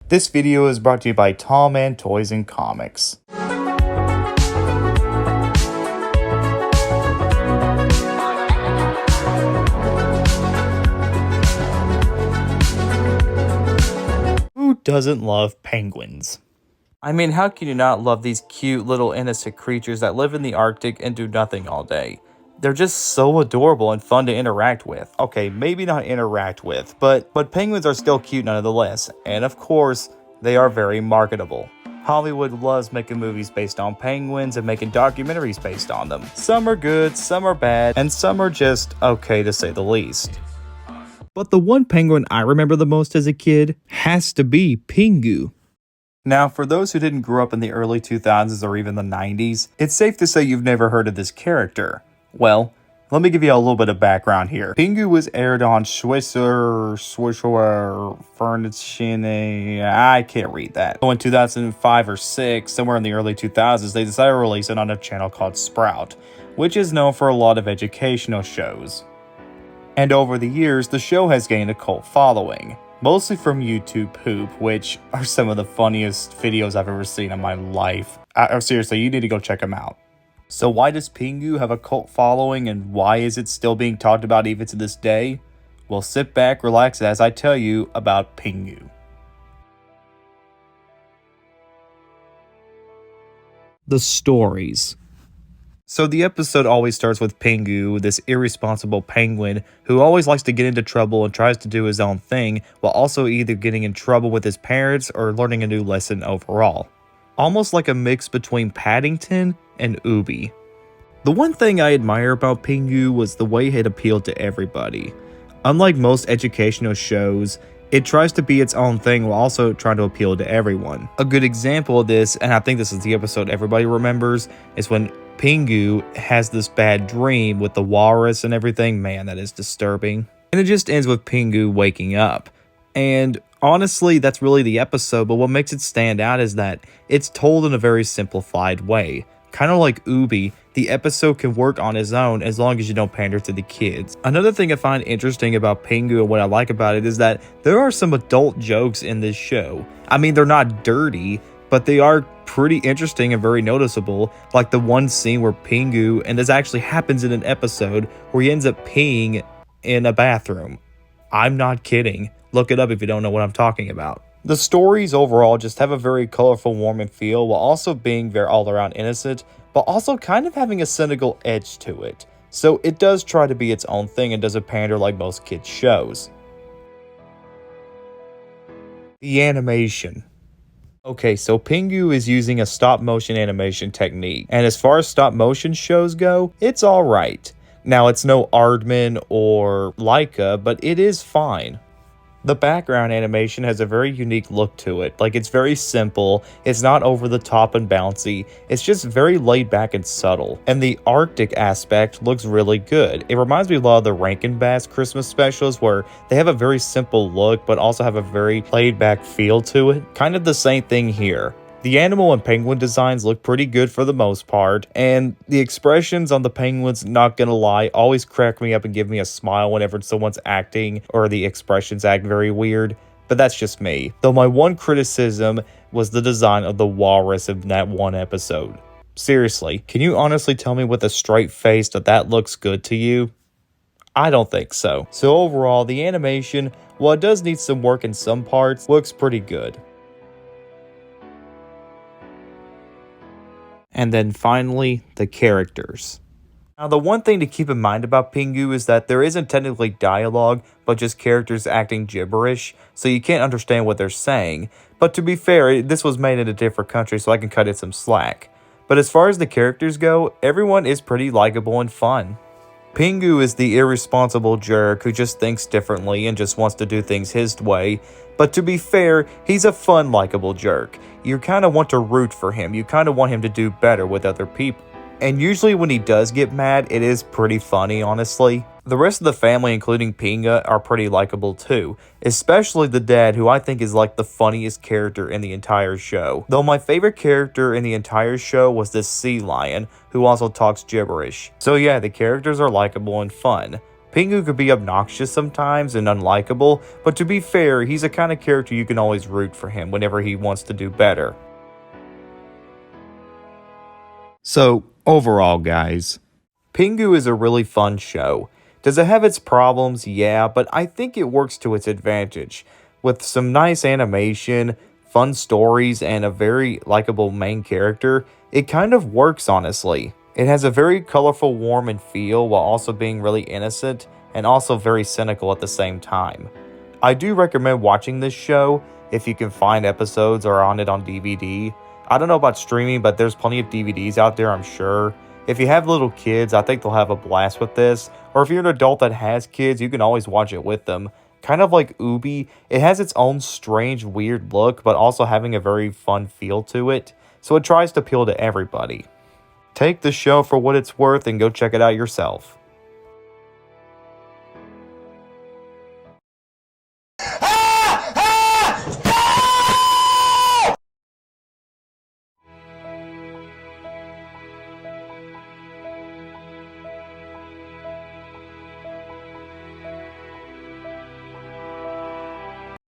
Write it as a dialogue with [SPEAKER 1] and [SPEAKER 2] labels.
[SPEAKER 1] This video is brought to you by Tall Man Toys and Comics. Who doesn't love penguins? I mean, how can you not love these cute little innocent creatures that live in the Arctic and do nothing all day? They're just so adorable and fun to interact with. Okay, maybe not interact with, but penguins are still cute nonetheless. And of course, they are very marketable. Hollywood loves making movies based on penguins and making documentaries based on them. Some are good, some are bad, and some are just okay to say the least. But the one penguin I remember the most as a kid has to be Pingu. Now, for those who didn't grow up in the early 2000s or even the 90s, it's safe to say you've never heard of this character. Well, let me give you a little bit of background here. Pingu was aired on Swisher, Furniture, I can't read that. So in 2005 or 6, somewhere in the early 2000s, they decided to release it on a channel called Sprout, which is known for a lot of educational shows. And over the years, the show has gained a cult following, mostly from YouTube poop, which are some of the funniest videos I've ever seen in my life. Seriously, you need to go check them out. So why does Pingu have a cult following, and why is it still being talked about even to this day? Well, sit back, relax as I tell you about Pingu. The stories. So the episode always starts with Pingu, this irresponsible penguin who always likes to get into trouble and tries to do his own thing, while also either getting in trouble with his parents or learning a new lesson overall. Almost like a mix between Paddington and Ubi. The one thing I admire about Pingu was the way it appealed to everybody. Unlike most educational shows, it tries to be its own thing while also trying to appeal to everyone. A good example of this, and I think this is the episode everybody remembers, is when Pingu has this bad dream with the walrus and everything. Man, that is disturbing. And it just ends with Pingu waking up. And honestly, that's really the episode, but what makes it stand out is that it's told in a very simplified way. Kind of like Ubi, the episode can work on its own as long as you don't pander to the kids. Another thing I find interesting about Pingu and what I like about it is that there are some adult jokes in this show. I mean, they're not dirty, but they are pretty interesting and very noticeable, like the one scene where Pingu, and this actually happens in an episode, where he ends up peeing in a bathroom. I'm not kidding. Look it up if you don't know what I'm talking about. The stories overall just have a very colorful, warming feel, while also being very all-around innocent, but also kind of having a cynical edge to it. So it does try to be its own thing and doesn't pander like most kids' shows. The animation. Okay, so Pingu is using a stop-motion animation technique, and as far as stop-motion shows go, it's alright. Now, it's no Aardman or Laika, but it is fine. The background animation has a very unique look to it. Like, it's very simple, it's not over the top and bouncy, it's just very laid back and subtle. And the Arctic aspect looks really good. It reminds me a lot of the Rankin Bass Christmas specials, where they have a very simple look but also have a very laid back feel to it. Kind of the same thing here. The animal and penguin designs look pretty good for the most part, and the expressions on the penguins, not gonna lie, always crack me up and give me a smile whenever someone's acting or the expressions act very weird, but that's just me. Though my one criticism was the design of the walrus in that one episode. Seriously, can you honestly tell me with a straight face that looks good to you? I don't think so. So overall, the animation, while it does need some work in some parts, looks pretty good. And then finally, the characters. Now, the one thing to keep in mind about Pingu is that there isn't technically dialogue, but just characters acting gibberish, so you can't understand what they're saying. But to be fair, this was made in a different country, so I can cut it some slack. But as far as the characters go, everyone is pretty likable and fun. Pingu is the irresponsible jerk who just thinks differently and just wants to do things his way. But to be fair, he's a fun, likable jerk. You kind of want to root for him. You kind of want him to do better with other people. And usually when he does get mad, it is pretty funny, honestly. The rest of the family, including Pinga, are pretty likable too. Especially the dad, who I think is like the funniest character in the entire show. Though my favorite character in the entire show was this sea lion, who also talks gibberish. So yeah, the characters are likable and fun. Pingu could be obnoxious sometimes and unlikable, but to be fair, he's a kind of character you can always root for him whenever he wants to do better. So, overall, guys, Pingu is a really fun show. Does it have its problems? Yeah, but I think it works to its advantage. With some nice animation, fun stories, and a very likable main character, it kind of works honestly. It has a very colorful, warm, and feel while also being really innocent and also very cynical at the same time. I do recommend watching this show if you can find episodes or on it on DVD. I don't know about streaming, but there's plenty of DVDs out there, I'm sure. If you have little kids, I think they'll have a blast with this. Or if you're an adult that has kids, you can always watch it with them. Kind of like Ubi, it has its own strange, weird look, but also having a very fun feel to it. So it tries to appeal to everybody. Take the show for what it's worth and go check it out yourself.